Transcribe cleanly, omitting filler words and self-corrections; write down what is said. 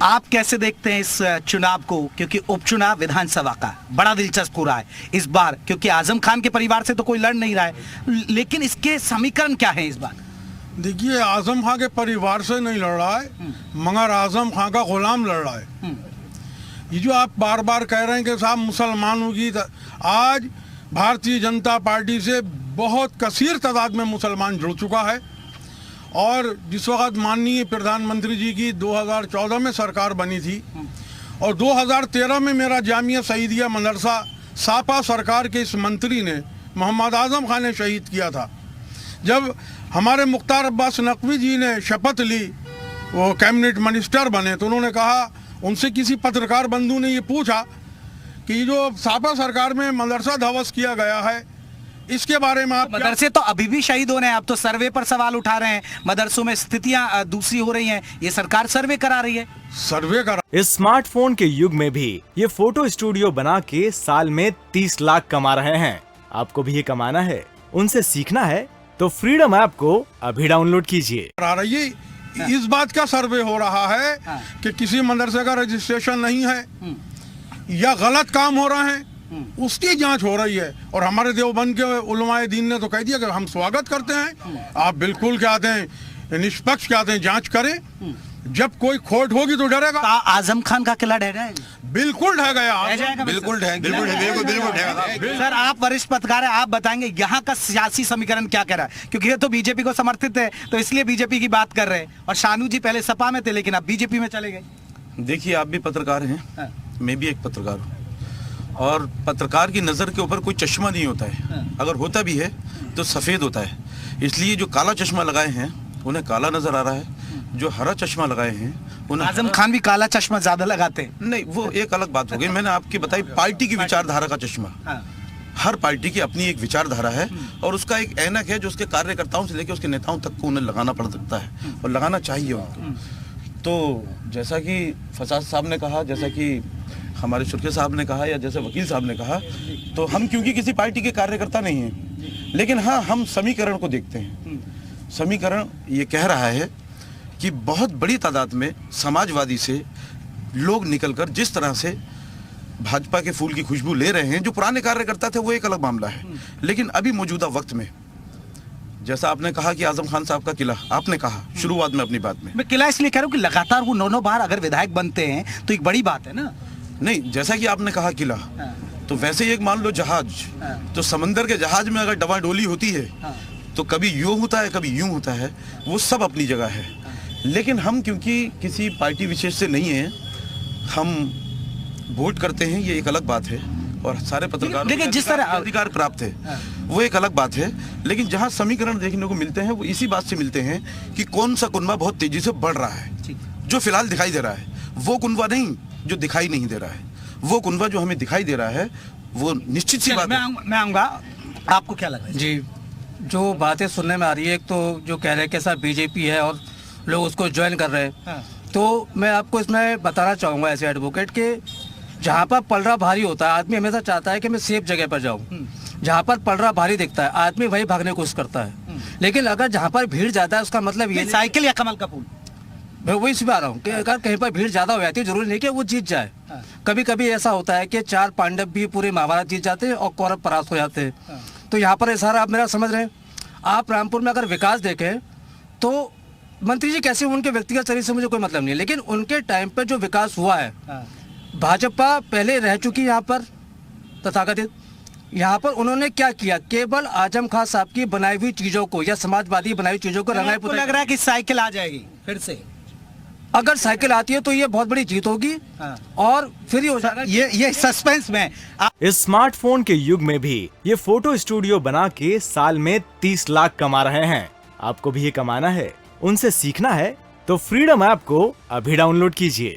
आप कैसे देखते हैं इस चुनाव को, क्योंकि उपचुनाव विधानसभा का बड़ा दिलचस्प हो रहा है इस बार, क्योंकि आजम खान के परिवार से तो कोई लड़ नहीं रहा है, लेकिन इसके समीकरण क्या है इस बार? देखिए, आजम खान के परिवार से नहीं लड़ रहा है, मगर आजम खान का गुलाम लड़ रहा है। ये जो आप बार बार कह रहे हैं कि साहब मुसलमानों की, आज भारतीय जनता पार्टी से बहुत कसीर तादाद में मुसलमान जुड़ चुका है। और जिस वक्त माननीय प्रधानमंत्री जी की 2014 में सरकार बनी थी और 2013 में मेरा जामिया सईदिया मदरसा सापा सरकार के इस मंत्री ने, मोहम्मद आजम खान ने शहीद किया था। जब हमारे मुख्तार अब्बास नकवी जी ने शपथ ली, वो कैबिनेट मिनिस्टर बने, तो उन्होंने कहा, उनसे किसी पत्रकार बंधु ने ये पूछा कि जो सापा सरकार में मदरसा ध्वस्त किया गया है, इसके बारे में आप मदरसे तो अभी भी शहीद हो रहे हैं। आप तो सर्वे पर सवाल उठा रहे हैं, मदरसों में स्थितियां दूसरी हो रही हैं, ये सरकार सर्वे करा रही है। सर्वे करा। इस स्मार्टफोन के युग में भी ये फोटो स्टूडियो बना के साल में 30 लाख कमा रहे हैं। आपको भी ये कमाना है, उनसे सीखना है, तो फ्रीडम ऐप को अभी डाउनलोड कीजिए। इस बात का सर्वे हो रहा है कि किसी मदरसे का रजिस्ट्रेशन नहीं है या गलत काम हो रहा है, उसकी जांच हो रही है। और हमारे देवबंद के उलमाए दीन ने तो कह दिया कि हम स्वागत करते हैं, आप बिल्कुल क्या आते हैं, निष्पक्ष क्या आते हैं, जांच करें, जब कोई खोट होगी तो डरेगा। आजम खान का किला ढह जाएगा? बिल्कुल ढह गया, बिल्कुल सर, आप वरिष्ठ पत्रकार हैं, आप बताएंगे यहाँ का सियासी समीकरण क्या कह रहा है, क्योंकि ये तो बीजेपी को समर्थित है, तो इसलिए बीजेपी की बात कर रहे हैं। और शानू जी पहले सपा में थे, लेकिन अब बीजेपी में चले गए। देखिए, आप भी पत्रकार हैं, मैं भी एक पत्रकार हूँ, और पत्रकार की नज़र के ऊपर कोई चश्मा नहीं होता है, अगर होता भी है तो सफ़ेद होता है। इसलिए जो काला चश्मा लगाए हैं उन्हें काला नज़र आ रहा है, जो हरा चश्मा लगाए हैं उन्हें। आजम खान भी काला चश्मा ज़्यादा लगाते हैं। नहीं, वो एक अलग बात हो गई। मैंने आपकी बताई पार्टी की विचारधारा का चश्मा। हर पार्टी की अपनी एक विचारधारा है और उसका एक ऐनक है जो उसके कार्यकर्ताओं से लेकर उसके नेताओं तक को उन्हें लगाना पड़ सकता है और लगाना चाहिए उनको। तो जैसा कि फसाद साहब ने कहा, जैसा कि हमारे सुर्खे साहब ने कहा, या जैसे वकील साहब ने कहा, तो हम क्योंकि किसी पार्टी के कार्यकर्ता नहीं हैं, लेकिन हाँ, हम समीकरण को देखते हैं। समीकरण ये कह रहा है कि बहुत बड़ी तादाद में समाजवादी से लोग निकलकर जिस तरह से भाजपा के फूल की खुशबू ले रहे हैं, जो पुराने कार्यकर्ता थे वो एक अलग मामला है, लेकिन अभी मौजूदा वक्त में, जैसा आपने कहा कि आजम खान साहब का किला, आपने कहा शुरुआत में अपनी बात में, मैं किला इसलिए कह रहा हूँ कि लगातार वो 9 बार अगर विधायक बनते हैं तो एक बड़ी बात है ना। नहीं, जैसा कि आपने कहा किला, तो वैसे ही एक मान लो जहाज, तो समंदर के जहाज में अगर डवाडोली होती है तो कभी यूं होता है, कभी यूं होता है, वो सब अपनी जगह है। लेकिन हम क्योंकि किसी पार्टी विशेष से नहीं हैं, हम वोट करते हैं, ये एक अलग बात है, और सारे पत्रकारों लेकिन जिस तरह अधिकार प्राप्त है वो एक अलग बात है। लेकिन जहां समीकरण देखने को मिलते हैं वो इसी बात से मिलते हैं कि कौन सा कुनबा बहुत तेजी से बढ़ रहा है। जो फिलहाल दिखाई दे रहा है वो कुनबा नहीं जो दिखाई नहीं दे रहा है, वो कुनबा जो हमें दिखाई दे रहा है वो निश्चित सी बात है। मैं आऊंगा, आपको क्या लग रहा है? जी, जो बातें सुनने में आ रही है, एक तो जो कह रहे हैं कि सर बीजेपी है और लोग उसको ज्वाइन कर रहे हैं, तो मैं आपको इसमें बताना चाहूँगा ऐसे एडवोकेट के, जहाँ पर पलड़ा भारी होता है, आदमी हमेशा चाहता है कि मैं सेफ जगह पर जाऊँ। जहाँ पर पलड़ा भारी दिखता है, आदमी वही भागने की कोशिश करता है। लेकिन अगर जहाँ पर भीड़ ज़्यादा है, उसका मतलब ये साइकिल या कमल का फूल, मैं वही सुना रहा हूँ कि अगर कहीं पर भीड़ ज़्यादा हो जाती है, जरूरी नहीं कि वो जीत जाए। कभी कभी ऐसा होता है कि 4 पांडव भी पूरे महाभारत जीत जाते हैं और कौरव परास्त हो जाते हैं। तो यहाँ पर सारा आप मेरा समझ रहे हैं। आप रामपुर में अगर विकास देखें तो मंत्री जी कैसे, उनके व्यक्तिगत चरित्र से मुझे कोई मतलब नहीं है, लेकिन उनके टाइम पर जो विकास हुआ है, भाजपा पहले रह चुकी यहाँ पर तथाकथित, यहाँ पर उन्होंने क्या किया, केवल आजम खान साहब की बनाई हुई चीजों को या समाजवादी बनाई हुई चीजों को रंगाई पुताई। लग रहा है कि साइकिल आ जाएगी फिर से? अगर साइकिल आती है तो ये बहुत बड़ी जीत होगी और फिर ही हो जाएगा। ये सस्पेंस में इस स्मार्टफोन के युग में भी ये फोटो स्टूडियो बना के साल में 30 लाख कमा रहे हैं। आपको भी ये कमाना है, उनसे सीखना है, तो फ्रीडम ऐप को अभी डाउनलोड कीजिए।